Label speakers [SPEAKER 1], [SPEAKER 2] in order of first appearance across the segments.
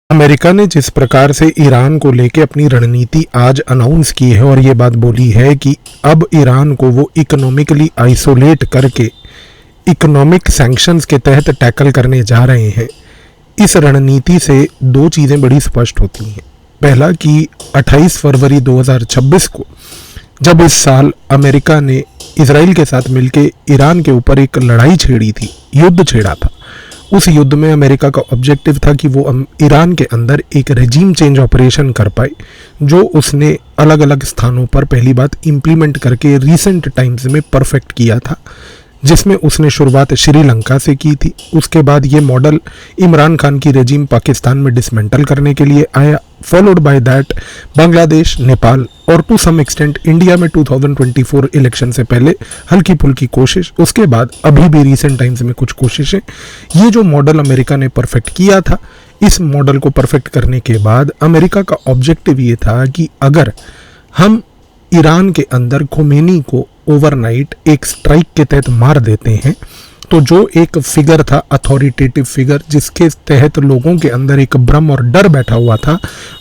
[SPEAKER 1] America ने जिस प्रकार से ईरान को लेके अपनी रणनीति आज अनाउंस की है और ये बात बोली है कि अब ईरान को वो इकोनॉमिकली आइसोलेट करके इकोनॉमिक सैंक्शंस के तहत टैकल करने जा रहे हैं, इस रणनीति से दो चीज़ें बड़ी स्पष्ट होती हैं। पहला कि 28 फरवरी 2026 को जब इस साल अमेरिका ने इसराइल के साथ मिलके ईरान के ऊपर एक लड़ाई छेड़ी थी, युद्ध छेड़ा था, उस युद्ध में अमेरिका का ऑब्जेक्टिव था कि वो ईरान के अंदर एक रेजिम चेंज ऑपरेशन कर पाए, जो उसने अलग अलग स्थानों पर पहली बात इम्प्लीमेंट करके रीसेंट टाइम्स में परफेक्ट किया था, जिसमें उसने शुरुआत श्रीलंका से की थी। उसके बाद ये मॉडल इमरान खान की रेजिम पाकिस्तान में डिसमेंटल करने के लिए आया, followed by that Bangladesh, Nepal और टू सम एक्सटेंट इंडिया में 2024 इलेक्शन से पहले हल्की फुल्की कोशिश, उसके बाद अभी भी रीसेंट टाइम्स में कुछ कोशिशें। ये जो मॉडल अमेरिका ने परफेक्ट किया था, इस मॉडल को परफेक्ट करने के बाद अमेरिका का ऑब्जेक्टिव ये था कि अगर हम ईरान के अंदर खोमेनी को ओवरनाइट एक स्ट्राइक के तहत मार देते हैं, तो जो एक फिगर था, अथॉरिटेटिव फिगर, जिसके तहत लोगों के अंदर एक भ्रम और डर बैठा हुआ था,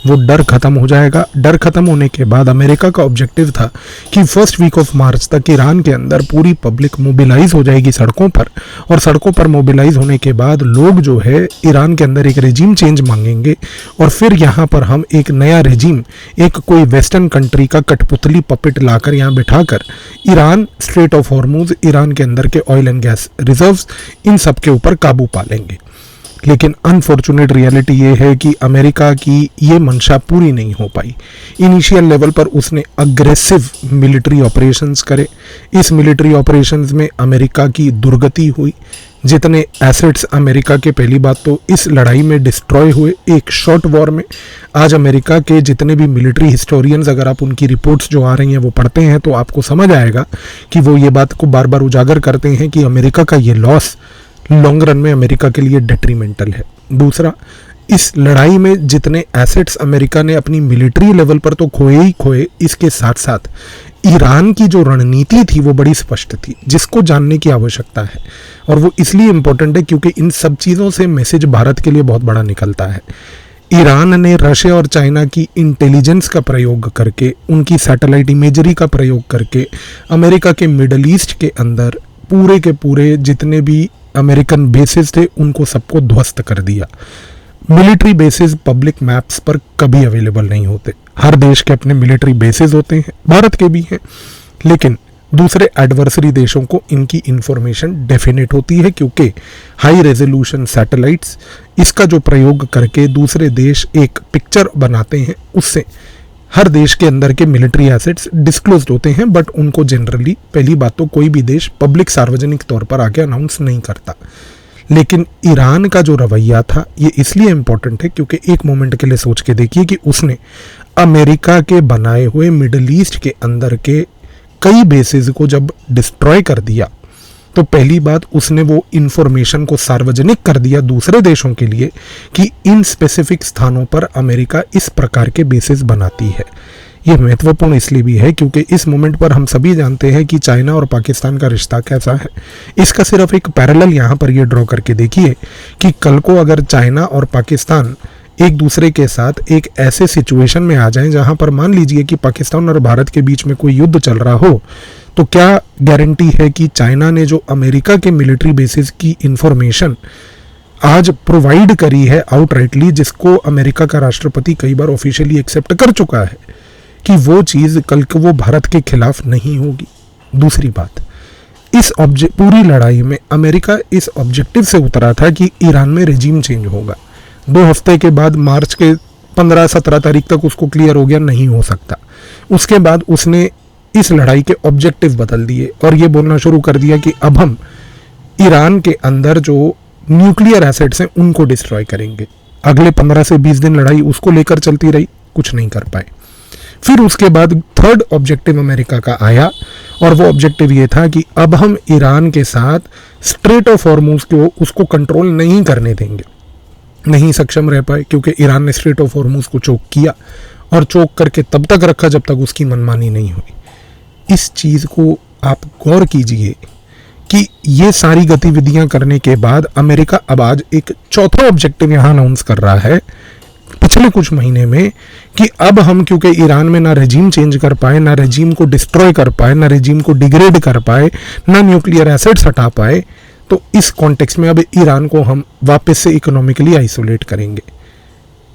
[SPEAKER 1] वो डर खत्म हो जाएगा। डर खत्म होने के बाद अमेरिका का ऑब्जेक्टिव था कि फर्स्ट वीक ऑफ मार्च तक ईरान के अंदर पूरी पब्लिक मोबिलाइज हो जाएगी सड़कों पर, और सड़कों पर मोबिलाइज होने के बाद लोग जो है ईरान के अंदर एक रेजिम चेंज मांगेंगे, और फिर यहाँ पर हम एक नया रेजिम, एक कोई वेस्टर्न कंट्री का कठपुतली पपेट लाकर यहाँ बिठाकर Iran, straight of Hormuz, Iran के अंदर के ऑयल एंड गैस रिजर्व्स, इन सब के ऊपर काबू पा लेंगे। लेकिन अनफॉर्चुनेट रियलिटी ये है कि अमेरिका की ये मंशा पूरी नहीं हो पाई। इनिशियल लेवल पर उसने अग्रेसिव मिलिट्री ऑपरेशंस करे। इस मिलिट्री ऑपरेशंस में अमेरिका की दुर्गति हुई। जितने एसेट्स अमेरिका के, पहली बात तो इस लड़ाई में डिस्ट्रॉय हुए एक शॉर्ट वॉर में। आज अमेरिका के जितने भी मिलिट्री हिस्टोरियंस, अगर आप उनकी रिपोर्ट्स जो आ रही हैं वो पढ़ते हैं, तो आपको समझ आएगा कि वो ये बात को बार बार उजागर करते हैं कि अमेरिका का ये लॉस लॉन्ग रन में अमेरिका के लिए डेट्रीमेंटल है। दूसरा, इस लड़ाई में जितने एसेट्स अमेरिका ने अपनी मिलिट्री लेवल पर तो खोए ही खोए, इसके साथ साथ ईरान की जो रणनीति थी वो बड़ी स्पष्ट थी, जिसको जानने की आवश्यकता है। और वो इसलिए इम्पोर्टेंट है क्योंकि इन सब चीज़ों से मैसेज भारत के लिए बहुत बड़ा निकलता है। ईरान ने रशिया और चाइना की इंटेलिजेंस का प्रयोग करके, उनकी सैटेलाइट इमेजरी का प्रयोग करके अमेरिका के मिडल ईस्ट के अंदर पूरे के पूरे जितने भी अमेरिकन बेसिस थे उनको सबको ध्वस्त कर दिया। मिलिट्री बेसिस पब्लिक मैप्स पर कभी अवेलेबल नहीं होते। हर देश के अपने मिलिट्री बेसिस होते हैं, भारत के भी हैं, लेकिन दूसरे एडवर्सरी देशों को इनकी इंफॉर्मेशन डेफिनेट होती है, क्योंकि हाई रेजोल्यूशन सैटेलाइट्स, इसका जो प्रयोग करके दूसरे देश एक पिक्चर बनाते हैं, उससे हर देश के अंदर के मिलिट्री एसेट्स डिस्क्लोज होते हैं, बट उनको जनरली, पहली बात तो कोई भी देश पब्लिक सार्वजनिक तौर पर आके अनाउंस नहीं करता। लेकिन ईरान का जो रवैया था ये इसलिए इम्पोर्टेंट है क्योंकि एक मोमेंट के लिए सोच के देखिए कि उसने अमेरिका के बनाए हुए मिडल ईस्ट के अंदर के कई बेसिस को जब डिस्ट्रॉय कर दिया, तो पहली बात उसने वो इंफॉर्मेशन को सार्वजनिक कर दिया दूसरे देशों के लिए कि इन स्पेसिफिक स्थानों पर अमेरिका इस प्रकार के बेसिस बनाती है। ये महत्वपूर्ण इसलिए भी है क्योंकि इस मोमेंट पर हम सभी जानते हैं कि चाइना और पाकिस्तान का रिश्ता कैसा है। इसका सिर्फ एक पैरेलल यहाँ पर ये ड्रॉ करके देखिए कि कल को अगर चाइना और पाकिस्तान एक दूसरे के साथ एक ऐसे सिचुएशन में आ जाएं जहां पर मान लीजिए कि पाकिस्तान और भारत के बीच में कोई युद्ध चल रहा हो, तो क्या गारंटी है कि चाइना ने जो अमेरिका के मिलिट्री बेसिस की इंफॉर्मेशन आज प्रोवाइड करी है आउटराइटली, जिसको अमेरिका का राष्ट्रपति कई बार ऑफिशियली एक्सेप्ट कर चुका है, कि वो चीज़ कल को वो भारत के खिलाफ नहीं होगी। दूसरी बात, इस पूरी लड़ाई में अमेरिका इस ऑब्जेक्टिव से उतरा था कि ईरान में रेजिम चेंज होगा। 2 हफ्ते के बाद मार्च के 15-17 तारीख तक उसको क्लियर हो गया, नहीं हो सकता। उसके बाद उसने इस लड़ाई के ऑब्जेक्टिव बदल दिए और ये बोलना शुरू कर दिया कि अब हम ईरान के अंदर जो न्यूक्लियर एसेट्स हैं उनको डिस्ट्रॉय करेंगे। अगले 15 से 20 दिन लड़ाई उसको लेकर चलती रही, कुछ नहीं कर पाए। फिर उसके बाद थर्ड ऑब्जेक्टिव अमेरिका का आया और वो ऑब्जेक्टिव ये था कि अब हम ईरान के साथ स्ट्रेट ऑफ हॉर्मुज को उसको कंट्रोल नहीं करने देंगे। नहीं सक्षम रह पाए क्योंकि ईरान ने स्ट्रेट ऑफ हॉर्मुज को चोक किया और चोक करके तब तक रखा जब तक उसकी मनमानी नहीं हुई। इस चीज़ को आप गौर कीजिए कि ये सारी गतिविधियां करने के बाद अमेरिका अब आज एक चौथा ऑब्जेक्टिव यहाँ अनाउंस कर रहा है पिछले कुछ महीने में कि अब हम क्योंकि ईरान में ना रेजिम चेंज कर पाए, ना रेजिम को डिस्ट्रॉय कर पाए, ना रेजिम को डिग्रेड कर पाए, ना न्यूक्लियर एसेट्स हटा पाए, तो इस कॉन्टेक्स्ट में अब ईरान को हम वापस से इकोनॉमिकली आइसोलेट करेंगे।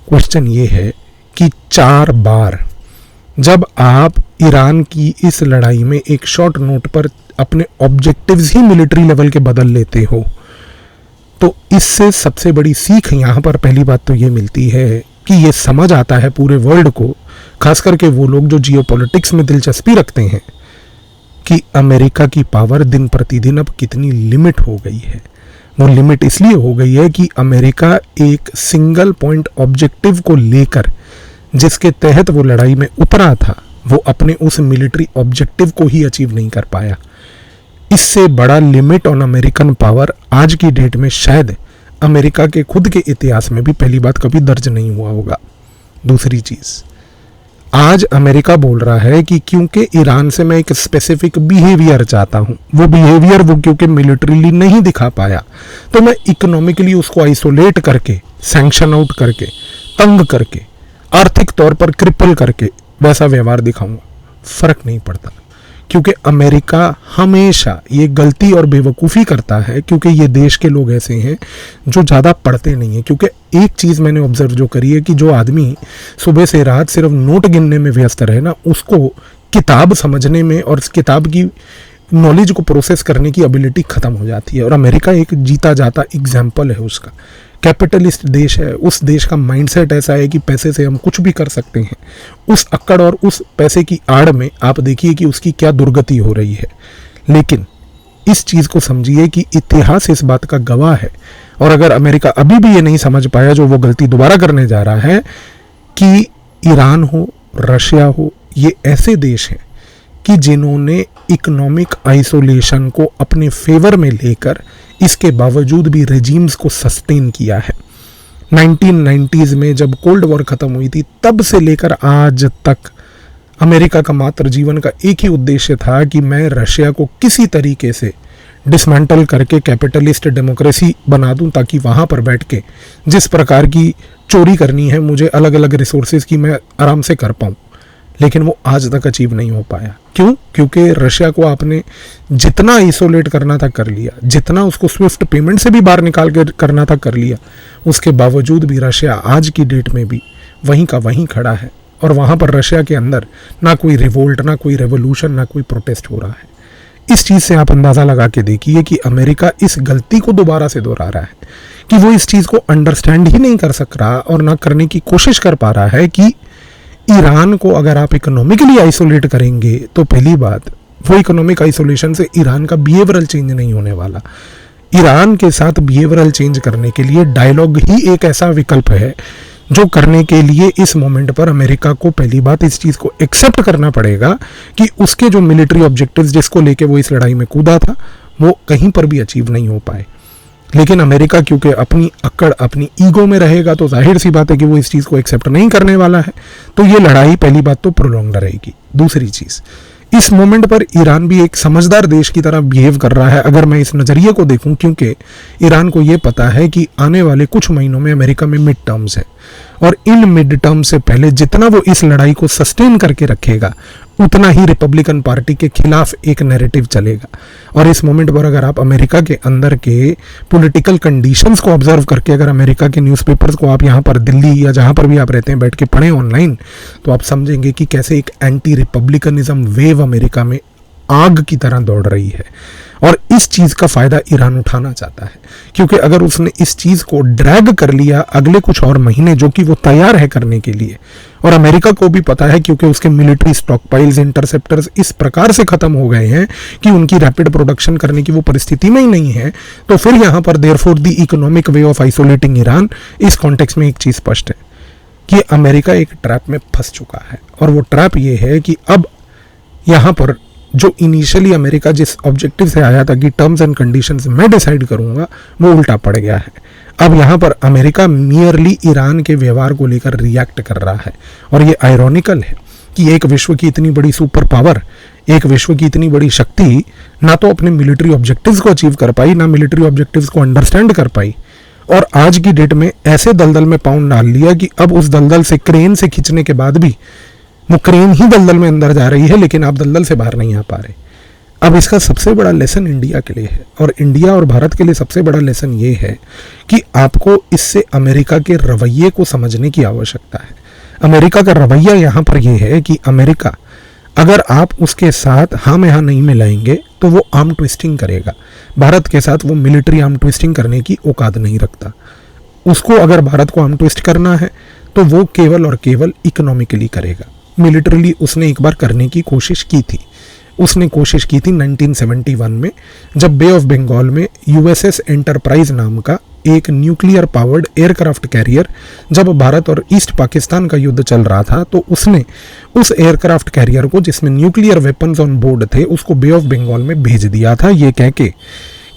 [SPEAKER 1] क्वेश्चन ये है कि 4 बार जब आप ईरान की इस लड़ाई में एक शॉर्ट नोट पर अपने ऑब्जेक्टिव्स ही मिलिट्री लेवल के बदल लेते हो, तो इससे सबसे बड़ी सीख यहाँ पर पहली बात तो ये मिलती है कि ये समझ आता है पूरे वर्ल्ड को, खास करके वो लोग जो जियोपॉलिटिक्स में दिलचस्पी रखते हैं, कि अमेरिका की पावर दिन प्रतिदिन अब कितनी लिमिट हो गई है। वो लिमिट इसलिए हो गई है कि अमेरिका एक सिंगल पॉइंट ऑब्जेक्टिव को लेकर जिसके तहत वो लड़ाई में उतरा था, वो अपने उस मिलिट्री ऑब्जेक्टिव को ही अचीव नहीं कर पाया। इससे बड़ा लिमिट ऑन अमेरिकन पावर आज की डेट में शायद अमेरिका के खुद के इतिहास में भी पहली बात कभी दर्ज नहीं हुआ होगा। दूसरी चीज, आज अमेरिका बोल रहा है कि क्योंकि ईरान से मैं एक स्पेसिफिक बिहेवियर चाहता हूं, वो बिहेवियर वो क्योंकि मिलिट्रीली नहीं दिखा पाया, तो मैं इकोनॉमिकली उसको आइसोलेट करके, सैंक्शन आउट करके, तंग करके, आर्थिक तौर पर क्रिपल करके वैसा व्यवहार दिखाऊंगा। फर्क नहीं पड़ता, क्योंकि अमेरिका हमेशा ये गलती और बेवकूफ़ी करता है, क्योंकि ये देश के लोग ऐसे हैं जो ज़्यादा पढ़ते नहीं हैं। क्योंकि एक चीज़ मैंने ऑब्जर्व जो करी है कि जो आदमी सुबह से रात सिर्फ नोट गिनने में व्यस्त रहे ना, उसको किताब समझने में और किताब की नॉलेज को प्रोसेस करने की एबिलिटी ख़त्म हो जाती है। और अमेरिका एक जीता जाता एग्जाम्पल है उसका। कैपिटलिस्ट देश है, उस देश का माइंडसेट ऐसा है कि पैसे से हम कुछ भी कर सकते हैं। उस अक्कड़ और उस पैसे की आड़ में आप देखिए कि उसकी क्या दुर्गति हो रही है। लेकिन इस चीज़ को समझिए कि इतिहास इस बात का गवाह है, और अगर अमेरिका अभी भी ये नहीं समझ पाया जो वो गलती दोबारा करने जा रहा है, कि ईरान हो, रशिया हो, ये ऐसे देश हैं कि जिन्होंने इकोनॉमिक आइसोलेशन को अपने फेवर में लेकर इसके बावजूद भी रेजिम्स को सस्टेन किया है। 1990s में जब कोल्ड वॉर खत्म हुई थी, तब से लेकर आज तक अमेरिका का मात्र जीवन का एक ही उद्देश्य था कि मैं रशिया को किसी तरीके से डिसमेंटल करके कैपिटलिस्ट डेमोक्रेसी बना दूं, ताकि वहां पर बैठ के जिस प्रकार की चोरी करनी है मुझे अलग अलग रिसोर्सेज की, मैं आराम से कर पाऊं। लेकिन वो आज तक अचीव नहीं हो पाया। क्यों? क्योंकि रशिया को आपने जितना आइसोलेट करना था कर लिया, जितना उसको स्विफ्ट पेमेंट से भी बाहर निकाल के करना था कर लिया। उसके बावजूद भी रशिया आज की डेट में भी वहीं का वहीं खड़ा है, और वहाँ पर रशिया के अंदर ना कोई रिवोल्ट, ना कोई रेवोल्यूशन, ना कोई प्रोटेस्ट हो रहा है। इस चीज़ से आप अंदाज़ा लगा के देखिए कि अमेरिका इस गलती को दोबारा से दोहरा रहा है कि वो इस चीज़ को अंडरस्टैंड ही नहीं कर सक रहा और ना करने की कोशिश कर पा रहा है कि ईरान को अगर आप इकोनॉमिकली आइसोलेट करेंगे तो पहली बात, वो इकोनॉमिक आइसोलेशन से ईरान का बिहेवियरल चेंज नहीं होने वाला। ईरान के साथ बिहेवियरल चेंज करने के लिए डायलॉग ही एक ऐसा विकल्प है जो करने के लिए इस मोमेंट पर अमेरिका को पहली बात इस चीज़ को एक्सेप्ट करना पड़ेगा कि उसके जो मिलिट्री ऑब्जेक्टिव्स जिसको लेके वो इस लड़ाई में कूदा था, वो कहीं पर भी अचीव नहीं हो पाए। लेकिन अमेरिका क्योंकि अपनी अक्कड़, अपनी ईगो में रहेगा, तो जाहिर सी बात है कि वो इस चीज़ को एक्सेप्ट नहीं करने वाला है। तो ये लड़ाई पहली बात तो प्रोलॉन्ग रहेगी। दूसरी चीज़, इस मोमेंट पर ईरान भी एक समझदार देश की तरह बिहेव कर रहा है, अगर मैं इस नज़रिए को देखूं, क्योंकि ईरान को ये पता है कि आने वाले कुछ महीनों में अमेरिका में मिड टर्म्स है, और इन मिड टर्म से पहले जितना वो इस लड़ाई को सस्टेन करके रखेगा, उतना ही रिपब्लिकन पार्टी के खिलाफ एक नैरेटिव चलेगा। और इस मोमेंट पर अगर आप अमेरिका के अंदर के पॉलिटिकल कंडीशंस को ऑब्जर्व करके अगर अमेरिका के न्यूज़पेपर्स को आप यहाँ पर दिल्ली या जहाँ पर भी आप रहते हैं बैठ के पढ़ें ऑनलाइन, तो आप समझेंगे कि कैसे एक एंटी रिपब्लिकनिज्म वेव अमेरिका में आग की तरह दौड़ रही है। और इस चीज़ का फ़ायदा ईरान उठाना चाहता है, क्योंकि अगर उसने इस चीज़ को ड्रैग कर लिया अगले कुछ और महीने, जो कि वो तैयार है करने के लिए, और अमेरिका को भी पता है क्योंकि उसके मिलिट्री स्टॉक पाइल्स, इंटरसेप्टर्स इस प्रकार से ख़त्म हो गए हैं कि उनकी रैपिड प्रोडक्शन करने की वो परिस्थिति में ही नहीं है, तो फिर यहाँ पर therefore the economic way of isolating Iran, इस कॉन्टेक्स्ट में एक चीज़ स्पष्ट है कि अमेरिका एक ट्रैप में फंस चुका है। और वो ट्रैप ये है कि अब यहाँ पर जो इनिशियली अमेरिका जिस ऑब्जेक्टिव से आया था कि टर्म्स एंड कंडीशंस मैं डिसाइड करूंगा, वो उल्टा पड़ गया है। अब यहाँ पर अमेरिका मियरली ईरान के व्यवहार को लेकर रिएक्ट कर रहा है। और ये आयरॉनिकल है कि एक विश्व की इतनी बड़ी सुपर पावर, एक विश्व की इतनी बड़ी शक्ति ना तो अपने मिलिट्री ऑब्जेक्टिव्स को अचीव कर पाई, ना मिलिट्री ऑब्जेक्टिव्स को अंडरस्टैंड कर पाई, और आज की डेट में ऐसे दलदल में पाँव डाल लिया कि अब उस दलदल से क्रेन से खींचने के बाद भी वो क्रेन ही दलदल में अंदर जा रही है, लेकिन आप दलदल से बाहर नहीं आ पा रहे। अब इसका सबसे बड़ा लेसन इंडिया के लिए है, और इंडिया और भारत के लिए सबसे बड़ा लेसन ये है कि आपको इससे अमेरिका के रवैये को समझने की आवश्यकता है। अमेरिका का रवैया यहाँ पर यह है कि अमेरिका, अगर आप उसके साथ हाँ में हाँ नहीं मिलाएंगे तो वो आर्म ट्विस्टिंग करेगा। भारत के साथ वो मिलिट्री आर्म ट्विस्टिंग करने की औकात नहीं रखता। उसको अगर भारत को आर्म ट्विस्ट करना है तो वो केवल और केवल इकोनॉमिकली करेगा। मिलिट्रीली उसने एक बार करने की कोशिश की थी। उसने कोशिश की थी 1971 में, जब बे ऑफ बंगाल में यूएसएस एंटरप्राइज नाम का एक न्यूक्लियर पावर्ड एयरक्राफ्ट कैरियर, जब भारत और ईस्ट पाकिस्तान का युद्ध चल रहा था, तो उसने उस एयरक्राफ्ट कैरियर को, जिसमें न्यूक्लियर वेपन्स ऑन बोर्ड थे, उसको बे ऑफ बंगाल में भेज दिया था, ये कह के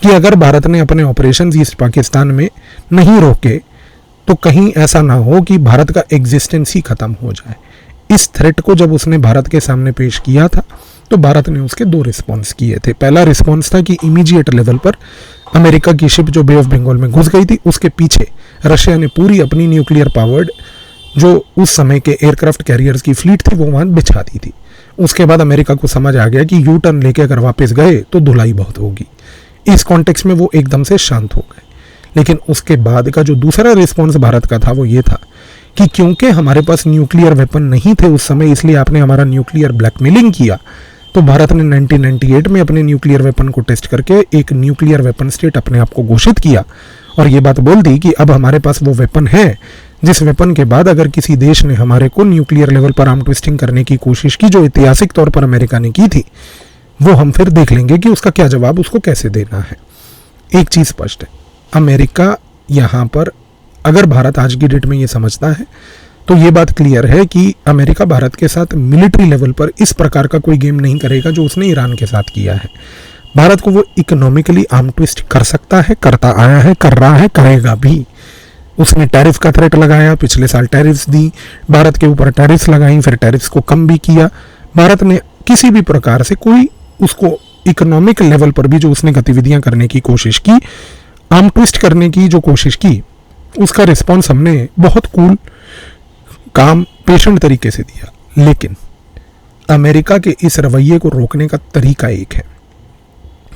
[SPEAKER 1] कि अगर भारत ने अपने ऑपरेशन ईस्ट पाकिस्तान में नहीं रोके तो कहीं ऐसा ना हो कि भारत का एग्जिस्टेंस ही खत्म हो जाए। इस थ्रेट को जब उसने भारत के सामने पेश किया था तो भारत ने उसके दो रिस्पॉन्स किए थे। पहला रिस्पॉन्स था कि इमीडिएट लेवल पर अमेरिका की शिप जो बे ऑफ बंगाल में घुस गई थी, उसके पीछे रशिया ने पूरी अपनी न्यूक्लियर पावर्ड जो उस समय के एयरक्राफ्ट कैरियर्स की फ्लीट थी वो वहां बिछा दी थी। उसके बाद अमेरिका को समझ आ गया कि यू टर्न लेके अगर वापस गए तो धुलाई बहुत होगी। इस कॉन्टेक्स्ट में वो एकदम से शांत हो गए। लेकिन उसके बाद का जो दूसरा रिस्पॉन्स भारत का था वो ये था कि क्योंकि हमारे पास न्यूक्लियर वेपन नहीं थे उस समय, इसलिए आपने हमारा न्यूक्लियर ब्लैकमेलिंग किया। तो भारत ने 1998 में अपने न्यूक्लियर वेपन को टेस्ट करके एक न्यूक्लियर वेपन स्टेट अपने आप को घोषित किया और ये बात बोल दी कि अब हमारे पास वो वेपन है जिस वेपन के बाद अगर किसी देश ने हमारे को न्यूक्लियर लेवल पर आर्म ट्विस्टिंग करने की कोशिश की, जो ऐतिहासिक तौर पर अमेरिका ने की थी, वो हम फिर देख लेंगे कि उसका क्या जवाब उसको कैसे देना है। एक चीज स्पष्ट है, अमेरिका यहाँ पर, अगर भारत आज की डेट में ये समझता है तो ये बात क्लियर है कि अमेरिका भारत के साथ मिलिट्री लेवल पर इस प्रकार का कोई गेम नहीं करेगा जो उसने ईरान के साथ किया है। भारत को वो इकोनॉमिकली आर्म ट्विस्ट कर सकता है, करता आया है, कर रहा है, करेगा भी। उसने टैरिफ का थ्रेट लगाया, पिछले साल टैरिफ्स दी, भारत के ऊपर टैरिफ्स लगाई, फिर टैरिफ्स को कम भी किया। भारत ने किसी भी प्रकार से कोई उसको इकोनॉमिक लेवल पर भी जो उसने गतिविधियां करने की कोशिश की, आर्म ट्विस्ट करने की जो कोशिश की, उसका रिस्पॉन्स हमने बहुत कूल, काम, पेशेंट तरीके से दिया। लेकिन अमेरिका के इस रवैये को रोकने का तरीका एक है।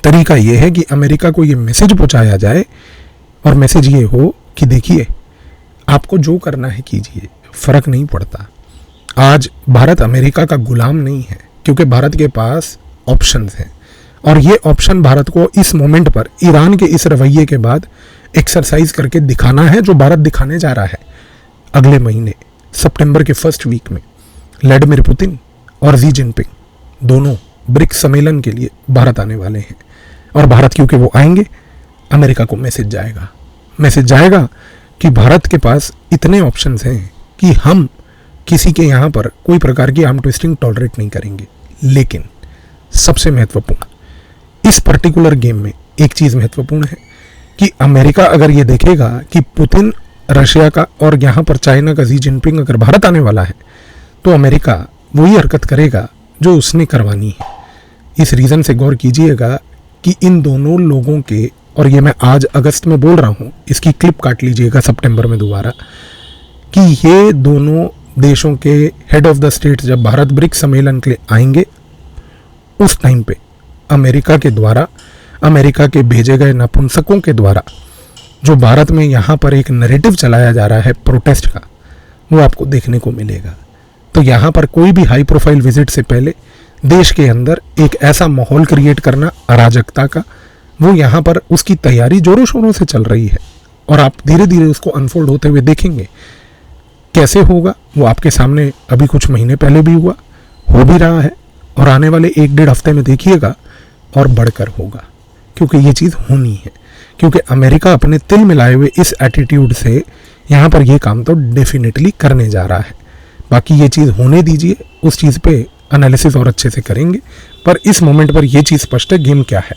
[SPEAKER 1] तरीका यह है कि अमेरिका को यह मैसेज पहुंचाया जाए और मैसेज ये हो कि देखिए, आपको जो करना है कीजिए, फर्क नहीं पड़ता। आज भारत अमेरिका का गुलाम नहीं है, क्योंकि भारत के पास ऑप्शंस हैं और ये ऑप्शन भारत को इस मोमेंट पर ईरान के इस रवैये के बाद एक्सरसाइज करके दिखाना है, जो भारत दिखाने जा रहा है। अगले महीने सितंबर के फर्स्ट वीक में व्लादिमीर पुतिन और शी जिनपिंग दोनों ब्रिक्स सम्मेलन के लिए भारत आने वाले हैं। और भारत क्योंकि वो आएंगे, अमेरिका को मैसेज जाएगा कि भारत के पास इतने ऑप्शंस हैं कि हम किसी के यहाँ पर कोई प्रकार की आर्म ट्विस्टिंग टॉलरेट नहीं करेंगे। लेकिन सबसे महत्वपूर्ण, इस पर्टिकुलर गेम में एक चीज़ महत्वपूर्ण है कि अमेरिका अगर ये देखेगा कि पुतिन रशिया का और यहाँ पर चाइना का शी जिनपिंग अगर भारत आने वाला है, तो अमेरिका वही हरकत करेगा जो उसने करवानी है। इस रीज़न से गौर कीजिएगा कि इन दोनों लोगों के, और ये मैं आज अगस्त में बोल रहा हूँ, इसकी क्लिप काट लीजिएगा सितंबर में दोबारा, कि ये दोनों देशों के हेड ऑफ द स्टेट जब भारत ब्रिक्स सम्मेलन के लिए आएंगे, उस टाइम पे अमेरिका के द्वारा, अमेरिका के भेजे गए नपुंसकों के द्वारा जो भारत में यहाँ पर एक नैरेटिव चलाया जा रहा है प्रोटेस्ट का, वो आपको देखने को मिलेगा। तो यहाँ पर कोई भी हाई प्रोफाइल विजिट से पहले देश के अंदर एक ऐसा माहौल क्रिएट करना अराजकता का, वो यहाँ पर उसकी तैयारी जोरों शोरों से चल रही है और आप धीरे धीरे उसको अनफोल्ड होते हुए देखेंगे। कैसे होगा वो आपके सामने अभी कुछ महीने पहले भी हुआ, हो भी रहा है, और आने वाले 1-1.5 हफ्ते में देखिएगा और बढ़कर होगा, क्योंकि ये चीज़ होनी है। क्योंकि अमेरिका अपने तिल मिलाए हुए इस एटीट्यूड से यहाँ पर ये काम तो डेफिनेटली करने जा रहा है। बाकी ये चीज़ होने दीजिए, उस चीज़ पे एनालिसिस और अच्छे से करेंगे, पर इस मोमेंट पर ये चीज़ स्पष्ट है गेम क्या है।